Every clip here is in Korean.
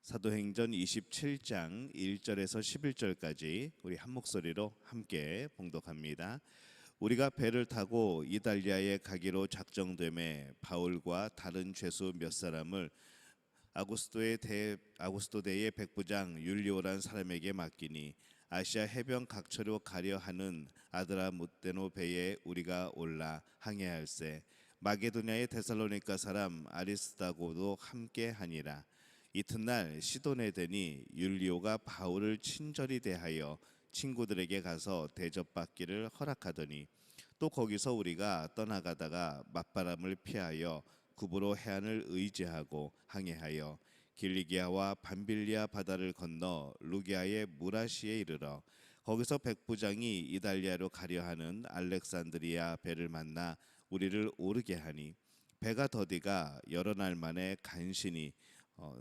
사도행전 27장 1절에서 11절까지 우리 한 목소리로 함께 봉독합니다. 우리가 배를 타고 이달리아에 가기로 작정되매 바울과 다른 죄수 몇 사람을 아구스도대의 백부장 율리오란 사람에게 맡기니 아시아 해변 각처로 가려 하는 아드라무테노 배에 우리가 올라 항해할세. 마게도냐의 데살로니가 사람 아리스다고도 함께 하니라. 이튿날 시돈에 되니 율리오가 바울을 친절히 대하여 친구들에게 가서 대접받기를 허락하더니 또 거기서 우리가 떠나가다가 맞바람을 피하여 구브로 해안을 의지하고 항해하여 길리기아와 밤빌리아 바다를 건너 루기아의 무라시에 이르러 거기서 백부장이 이달리아로 가려 하는 알렉산드리아 배를 만나 우리를 오르게 하니 배가 더디가 여러 날 만에 간신히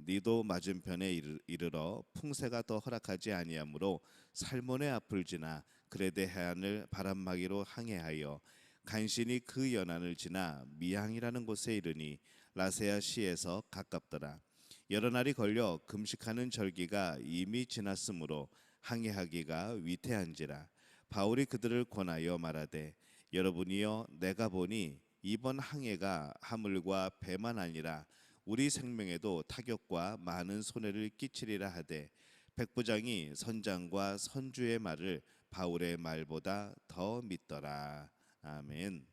니도 맞은편에 이르러 풍세가 더 허락하지 아니하므로 살몬의 앞을 지나 그레데 해안을 바람막이로 항해하여 간신히 그 연안을 지나 미항이라는 곳에 이르니 라세아 시에서 가깝더라. 여러 날이 걸려 금식하는 절기가 이미 지났으므로 항해하기가 위태한지라. 바울이 그들을 권하여 말하되 여러분이여 내가 보니 이번 항해가 하물과 배만 아니라 우리 생명에도 타격과 많은 손해를 끼치리라 하되 백부장이 선장과 선주의 말을 바울의 말보다 더 믿더라. 아멘.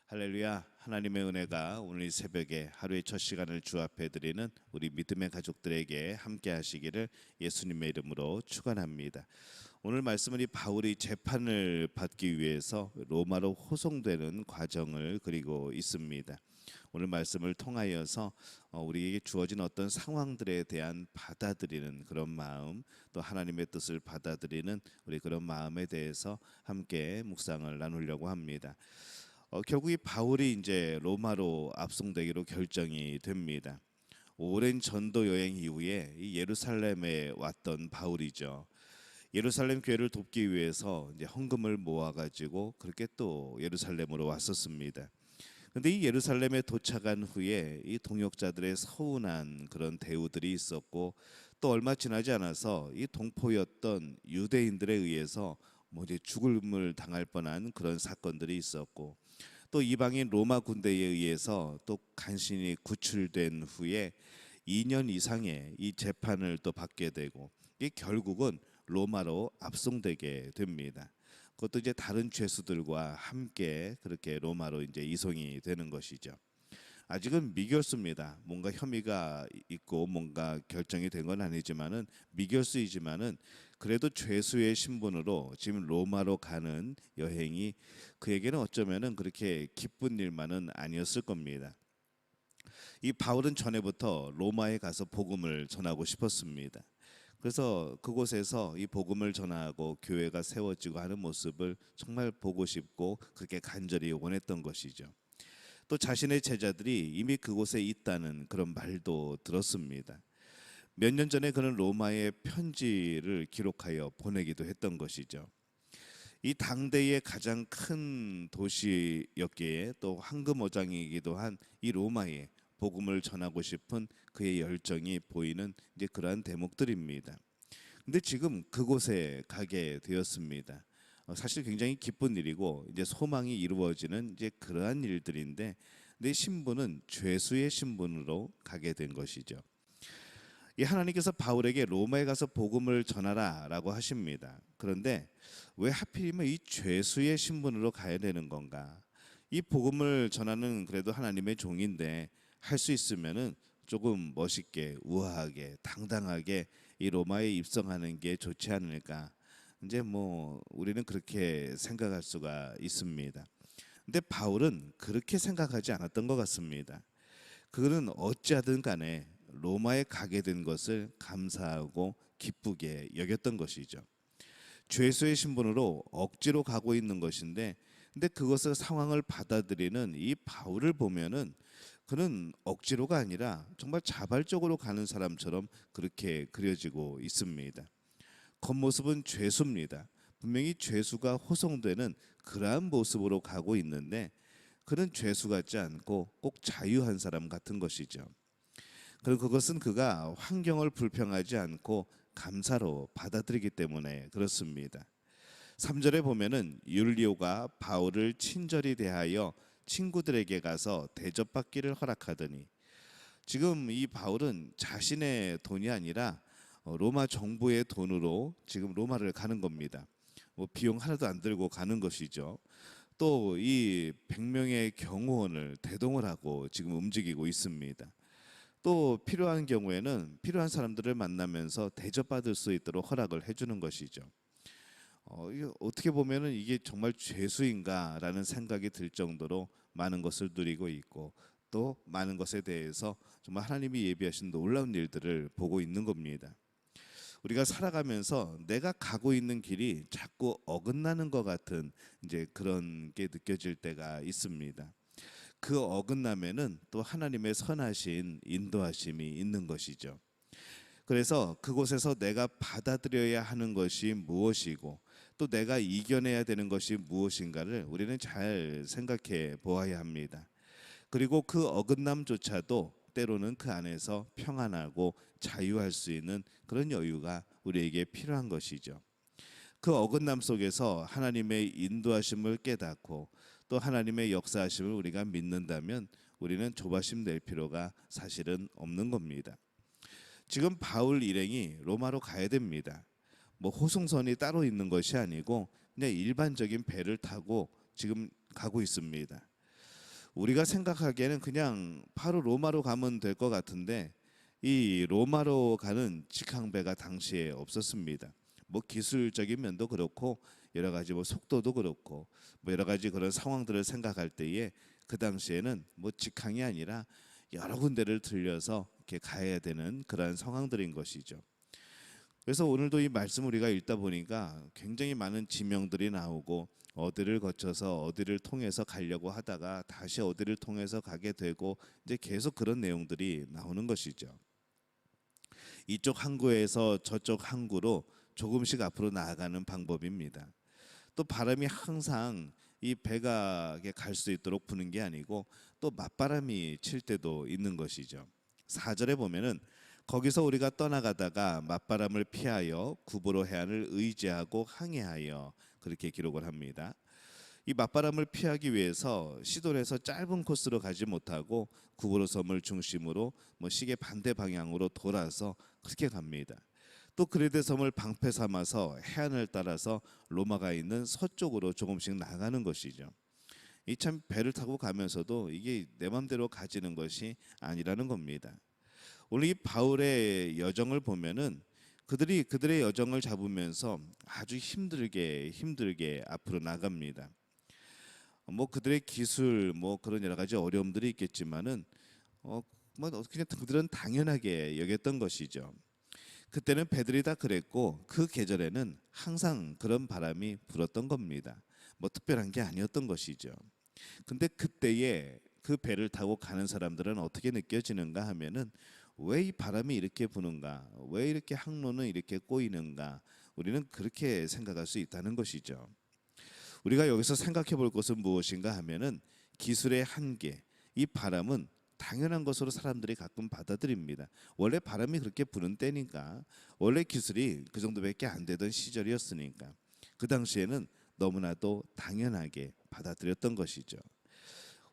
할렐루야. 하나님의 은혜가 오늘 이 새벽에 하루의 첫 시간을 주 앞에 드리는 우리 믿음의 가족들에게 함께 하시기를 예수님의 이름으로 축원합니다. 오늘 말씀은 이 바울이 재판을 받기 위해서 로마로 호송되는 과정을 그리고 있습니다. 오늘 말씀을 통하여서 우리에게 주어진 어떤 상황들에 대한 받아들이는 그런 마음, 또 하나님의 뜻을 받아들이는 우리 그런 마음에 대해서 함께 묵상을 나누려고 합니다. 결국 이 바울이 이제 로마로 압송되기로 결정이 됩니다. 오랜 전도 여행 이후에 이 예루살렘에 왔던 바울이죠. 예루살렘 교회를 돕기 위해서 이제 헌금을 모아가지고 그렇게 또 예루살렘으로 왔었습니다. 그런데 이 예루살렘에 도착한 후에 이 동역자들의 서운한 그런 대우들이 있었고 또 얼마 지나지 않아서 이 동포였던 유대인들에 의해서 이제 죽음을 당할 뻔한 그런 사건들이 있었고 또 이방인 로마 군대에 의해서 또 간신히 구출된 후에 2년 이상의 이 재판을 또 받게 되고 이 결국은 로마로 압송되게 됩니다. 그것도 이제 다른 죄수들과 함께 그렇게 로마로 이제 이송이 되는 것이죠. 아직은 미결수입니다. 뭔가 혐의가 있고 뭔가 결정이 된 건 아니지만은 미결수이지만은 그래도 죄수의 신분으로 지금 로마로 가는 여행이 그에게는 어쩌면은 그렇게 기쁜 일만은 아니었을 겁니다. 이 바울은 전에부터 로마에 가서 복음을 전하고 싶었습니다. 그래서 그곳에서 이 복음을 전하고 교회가 세워지고 하는 모습을 정말 보고 싶고 그렇게 간절히 원했던 것이죠. 또 자신의 제자들이 이미 그곳에 있다는 그런 말도 들었습니다. 몇 년 전에 그는 로마에 편지를 기록하여 보내기도 했던 것이죠. 이 당대의 가장 큰 도시였기에 또 황금어장이기도 한 이 로마에 복음을 전하고 싶은 그의 열정이 보이는 이제 그러한 대목들입니다. 근데 지금 그곳에 가게 되었습니다. 사실 굉장히 기쁜 일이고 이제 소망이 이루어지는 이제 그러한 일들인데 내 신분은 죄수의 신분으로 가게 된 것이죠. 이 하나님께서 바울에게 로마에 가서 복음을 전하라라고 하십니다. 그런데 왜 하필이면 이 죄수의 신분으로 가야 되는 건가? 이 복음을 전하는 그래도 하나님의 종인데 할 수 있으면은 조금 멋있게 우아하게 당당하게 이 로마에 입성하는 게 좋지 않을까? 이제 우리는 그렇게 생각할 수가 있습니다. 근데 바울은 그렇게 생각하지 않았던 것 같습니다. 그는 어찌하든 간에 로마에 가게 된 것을 감사하고 기쁘게 여겼던 것이죠. 죄수의 신분으로 억지로 가고 있는 것인데 근데 그것을 상황을 받아들이는 이 바울을 보면은 그는 억지로가 아니라 정말 자발적으로 가는 사람처럼 그렇게 그려지고 있습니다. 겉모습은 죄수입니다. 분명히 죄수가 호송되는 그러한 모습으로 가고 있는데 그는 죄수 같지 않고 꼭 자유한 사람 같은 것이죠. 그리고 그것은 그가 환경을 불평하지 않고 감사로 받아들이기 때문에 그렇습니다. 3절에 보면은 율리오가 바울을 친절히 대하여 친구들에게 가서 대접받기를 허락하더니, 지금 이 바울은 자신의 돈이 아니라 로마 정부의 돈으로 지금 로마를 가는 겁니다. 뭐 비용 하나도 안 들고 가는 것이죠. 또 이 100명의 경호원을 대동을 하고 지금 움직이고 있습니다. 또 필요한 경우에는 필요한 사람들을 만나면서 대접받을 수 있도록 허락을 해주는 것이죠. 이게 어떻게 보면은 이게 정말 죄수인가라는 생각이 들 정도로 많은 것을 누리고 있고, 또 많은 것에 대해서 정말 하나님이 예비하신 놀라운 일들을 보고 있는 겁니다. 우리가 살아가면서 내가 가고 있는 길이 자꾸 어긋나는 것 같은 이제 그런 게 느껴질 때가 있습니다. 그 어긋남에는 또 하나님의 선하신 인도하심이 있는 것이죠. 그래서 그곳에서 내가 받아들여야 하는 것이 무엇이고 또 내가 이겨내야 되는 것이 무엇인가를 우리는 잘 생각해 보아야 합니다. 그리고 그 어긋남조차도 때로는 그 안에서 평안하고 자유할 수 있는 그런 여유가 우리에게 필요한 것이죠. 그 어긋남 속에서 하나님의 인도하심을 깨닫고 또 하나님의 역사하심을 우리가 믿는다면 우리는 조바심 낼 필요가 사실은 없는 겁니다. 지금 바울 일행이 로마로 가야 됩니다. 뭐 호송선이 따로 있는 것이 아니고 그냥 일반적인 배를 타고 지금 가고 있습니다. 우리가 생각하기에는 그냥 바로 로마로 가면 될 것 같은데, 이 로마로 가는 직항배가 당시에 없었습니다. 뭐 기술적인 면도 그렇고 여러 가지 뭐 속도도 그렇고 뭐 여러 가지 그런 상황들을 생각할 때에 그 당시에는 뭐 직항이 아니라 여러 군데를 들려서 이렇게 가야 되는 그런 상황들인 것이죠. 그래서 오늘도 이 말씀 우리가 읽다 보니까 굉장히 많은 지명들이 나오고 어디를 거쳐서 어디를 통해서 가려고 하다가 다시 어디를 통해서 가게 되고 이제 계속 그런 내용들이 나오는 것이죠. 이쪽 항구에서 저쪽 항구로 조금씩 앞으로 나아가는 방법입니다. 또 바람이 항상 이 배가 갈 수 있도록 부는 게 아니고 또 맞바람이 칠 때도 있는 것이죠. 4절에 보면은 거기서 우리가 떠나가다가 맞바람을 피하여 구브로 해안을 의지하고 항해하여, 그렇게 기록을 합니다. 이 맞바람을 피하기 위해서 시돈에서 짧은 코스로 가지 못하고 구브로 섬을 중심으로 뭐 시계 반대 방향으로 돌아서 그렇게 갑니다. 또 그레데 섬을 방패 삼아서 해안을 따라서 로마가 있는 서쪽으로 조금씩 나가는 것이죠. 이 참 배를 타고 가면서도 이게 내 맘대로 가지는 것이 아니라는 겁니다. 오늘 이 바울의 여정을 보면은 그들의 여정을 잡으면서 아주 힘들게 앞으로 나갑니다. 뭐 그들의 기술 뭐 그런 여러 가지 어려움들이 있겠지만은 뭐 그냥 그들은 당연하게 여겼던 것이죠. 그때는 배들이 다 그랬고 그 계절에는 항상 그런 바람이 불었던 겁니다. 뭐 특별한 게 아니었던 것이죠. 근데 그때에 그 배를 타고 가는 사람들은 어떻게 느껴지는가 하면은 왜 이 바람이 이렇게 부는가, 왜 이렇게 항로는 이렇게 꼬이는가, 우리는 그렇게 생각할 수 있다는 것이죠. 우리가 여기서 생각해 볼 것은 무엇인가 하면은 기술의 한계, 이 바람은 당연한 것으로 사람들이 가끔 받아들입니다. 원래 바람이 그렇게 부는 때니까, 원래 기술이 그 정도밖에 안 되던 시절이었으니까 그 당시에는 너무나도 당연하게 받아들였던 것이죠.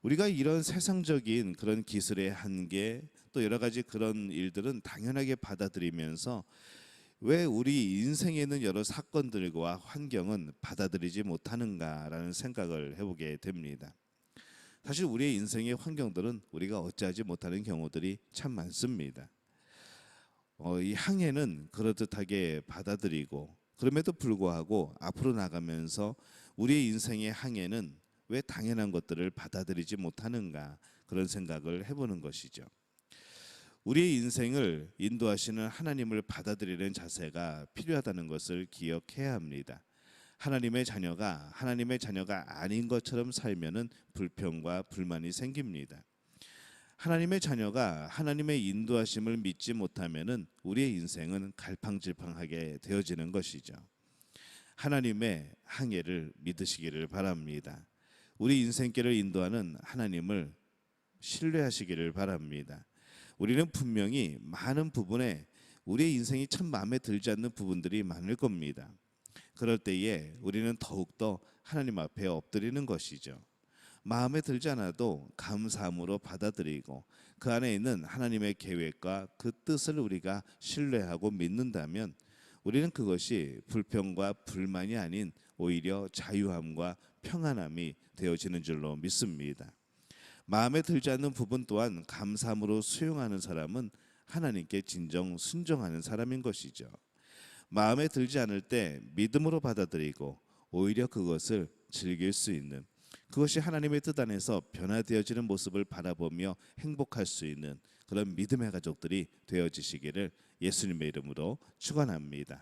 우리가 이런 세상적인 그런 기술의 한계 또 여러 가지 그런 일들은 당연하게 받아들이면서 왜 우리 인생에 있는 여러 사건들과 환경은 받아들이지 못하는가라는 생각을 해보게 됩니다. 사실 우리의 인생의 환경들은 우리가 어찌하지 못하는 경우들이 참 많습니다. 이 항해는 그렇듯하게 받아들이고 그럼에도 불구하고 앞으로 나가면서 우리의 인생의 항해는 왜 당연한 것들을 받아들이지 못하는가, 그런 생각을 해보는 것이죠. 우리의 인생을 인도하시는 하나님을 받아들이는 자세가 필요하다는 것을 기억해야 합니다. 하나님의 자녀가 아닌 것처럼 살면은 불평과 불만이 생깁니다. 하나님의 자녀가 하나님의 인도하심을 믿지 못하면은 우리의 인생은 갈팡질팡하게 되어지는 것이죠. 하나님의 항해를 믿으시기를 바랍니다. 우리 인생길을 인도하는 하나님을 신뢰하시기를 바랍니다. 우리는 분명히 많은 부분에 우리의 인생이 참 마음에 들지 않는 부분들이 많을 겁니다. 그럴 때에 우리는 더욱더 하나님 앞에 엎드리는 것이죠. 마음에 들지 않아도 감사함으로 받아들이고 그 안에 있는 하나님의 계획과 그 뜻을 우리가 신뢰하고 믿는다면 우리는 그것이 불평과 불만이 아닌 오히려 자유함과 평안함이 되어지는 줄로 믿습니다. 마음에 들지 않는 부분 또한 감사함으로 수용하는 사람은 하나님께 진정 순종하는 사람인 것이죠. 마음에 들지 않을 때 믿음으로 받아들이고 오히려 그것을 즐길 수 있는, 그것이 하나님의 뜻 안에서 변화되어지는 모습을 바라보며 행복할 수 있는 그런 믿음의 가족들이 되어지시기를 예수님의 이름으로 축원합니다.